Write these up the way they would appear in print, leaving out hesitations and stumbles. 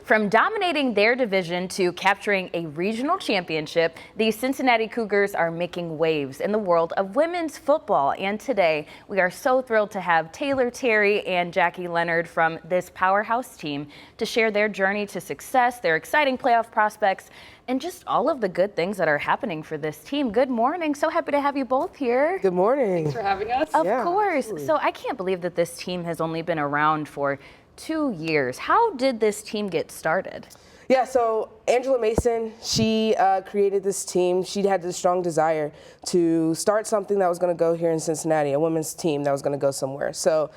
From dominating their division to capturing a regional championship, the Cincinnati Cougars are making waves in the world of women's football. And today, we are so thrilled to have Taylor Terry and Jackie Lenard from this powerhouse team to share their journey to success, their exciting playoff prospects, and just all of the good things that are happening for this team. Good morning. So happy to have you both here. Good morning. Thanks for having us. Of course. Absolutely. So I can't believe that this team has only been around for 2 years. How did this team get started? Yeah, so Angela Mason, she created this team. She had this strong desire to start something that was going to go here in Cincinnati, a women's team that was going to go somewhere. So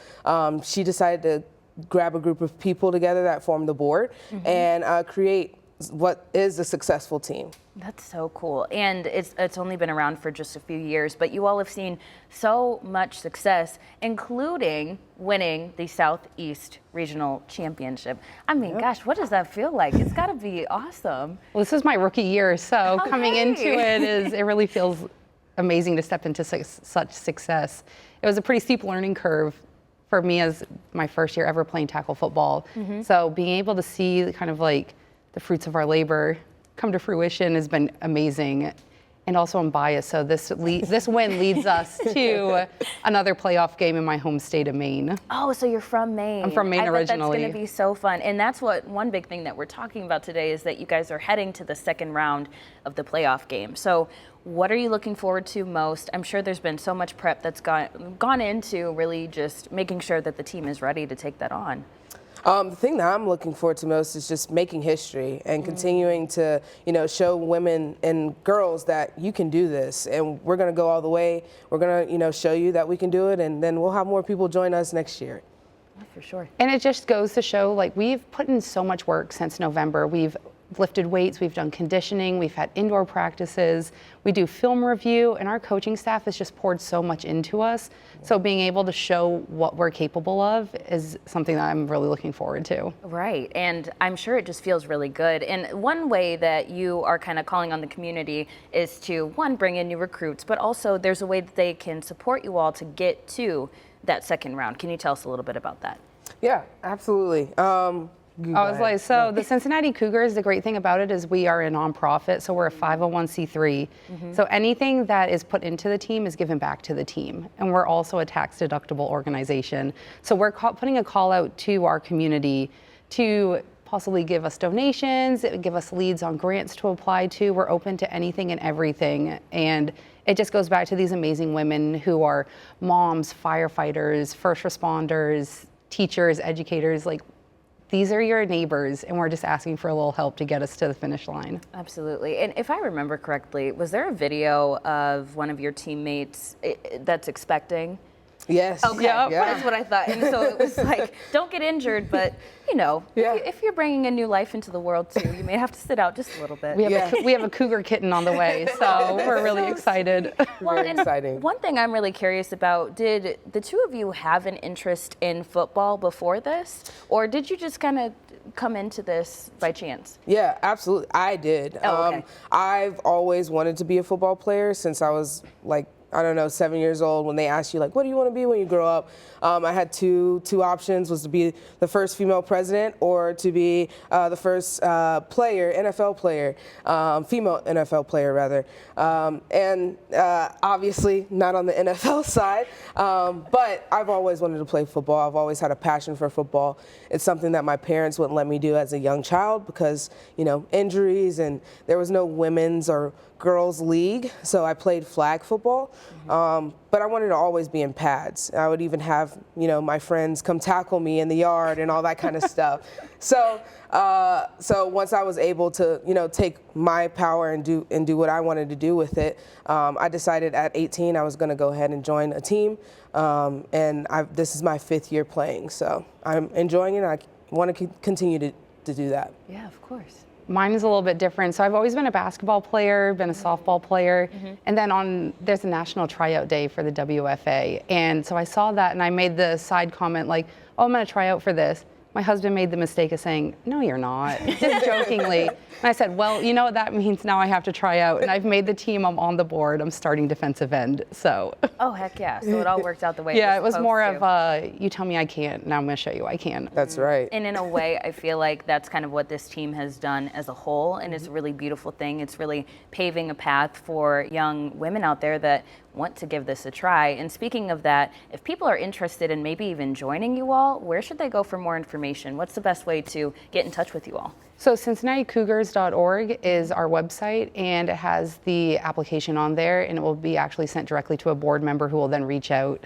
she decided to grab a group of people together that formed the board and create what is a successful team. That's so cool. And it's only been around for just a few years, but you all have seen so much success, including winning the Southeast Regional Championship. I mean, gosh, what does that feel like? It's got to be awesome. Well, this is my rookie year, so coming into it really feels amazing to step into such success. It was a pretty steep learning curve for me as my first year ever playing tackle football. So being able to see kind of like the fruits of our labor come to fruition has been amazing. And also I'm biased, so this win leads us to another playoff game in my home state of Maine. Oh, so you're from Maine. I'm from Maine originally. That's going to be so fun. And that's one big thing that we're talking about today is that you guys are heading to the second round of the playoff game. So what are you looking forward to most? I'm sure there's been so much prep that's gone into really just making sure that the team is ready to take that on. The thing that I'm looking forward to most is just making history and continuing to, show women and girls that you can do this, and we're going to go all the way. We're going to, show you that we can do it, and then we'll have more people join us next year. For sure. And it just goes to show, like, we've put in so much work since November. We've lifted weights, we've done conditioning, we've had indoor practices, we do film review, and our coaching staff has just poured so much into us. So being able to show what we're capable of is something that I'm really looking forward to. Right, and I'm sure it just feels really good. And one way that you are kind of calling on the community is to, one, bring in new recruits, but also there's a way that they can support you all to get to that second round. Can you tell us a little bit about that? Yeah, absolutely. The Cincinnati Cougars, the great thing about it is we are a nonprofit, so we're a 501c3. So anything that is put into the team is given back to the team. And we're also a tax-deductible organization. So we're putting a call out to our community to possibly give us donations, give us leads on grants to apply to. We're open to anything and everything. And it just goes back to these amazing women who are moms, firefighters, first responders, teachers, educators. Like, these are your neighbors, and we're just asking for a little help to get us to the finish line. Absolutely. And if I remember correctly, was there a video of one of your teammates that's expecting? Yes. Okay, that's what I thought. And so it was like, don't get injured, but if you're bringing a new life into the world too, you may have to sit out just a little bit. We have a cougar kitten on the way, so we're really excited. Very exciting. One thing I'm really curious about, did the two of you have an interest in football before this, or did you just kind of come into this by chance? Yeah, absolutely. I did. I've always wanted to be a football player since I was 7 years old. When they asked you, like, what do you want to be when you grow up? I had two options, was to be the first female president or to be the first NFL player, female NFL player rather. And obviously not on the NFL side, but I've always wanted to play football. I've always had a passion for football. It's something that my parents wouldn't let me do as a young child because, injuries, and there was no women's or girls league, so I played flag football. But I wanted to always be in pads. I would even have, my friends come tackle me in the yard and all that kind of stuff. So once I was able to, take my power and do what I wanted to do with it, I decided at 18 I was going to go ahead and join a team. And this is my 5th year playing, so I'm enjoying it. I want to continue to do that. Yeah, of course. Mine is a little bit different. So I've always been a basketball player, been a softball player, and then there's a national tryout day for the WFA. And so I saw that and I made the side comment like, oh, I'm gonna try out for this. My husband made the mistake of saying, "No, you're not," just jokingly. And I said, "Well, you know what that means? Now I have to try out." And I've made the team. I'm on the board. I'm starting defensive end. So. Oh, heck yeah. So it all worked out the way yeah, it was more supposed of you tell me I can't, now I'm going to show you I can. That's right. And in a way, I feel like that's kind of what this team has done as a whole, and it's a really beautiful thing. It's really paving a path for young women out there that want to give this a try. And speaking of that, if people are interested in maybe even joining you all, where should they go for more information? What's the best way to get in touch with you all? So CincinnatiCougars.org is our website, and it has the application on there, and it will be actually sent directly to a board member who will then reach out.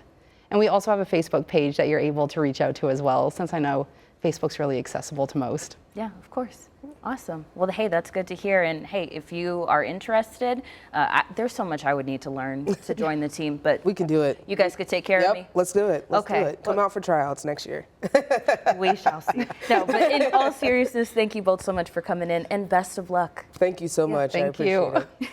And we also have a Facebook page that you're able to reach out to as well, since I know Facebook's really accessible to most. Yeah, of course. Awesome. Well, hey, that's good to hear. And hey, if you are interested, there's so much I would need to learn to join the team, but we can do it. You guys could take care of me. Let's do it. Let's do Okay. it. Come out for tryouts next year. We shall see. No, but in all seriousness, thank you both so much for coming in, and best of luck. Thank you so much. I Thank appreciate you. it.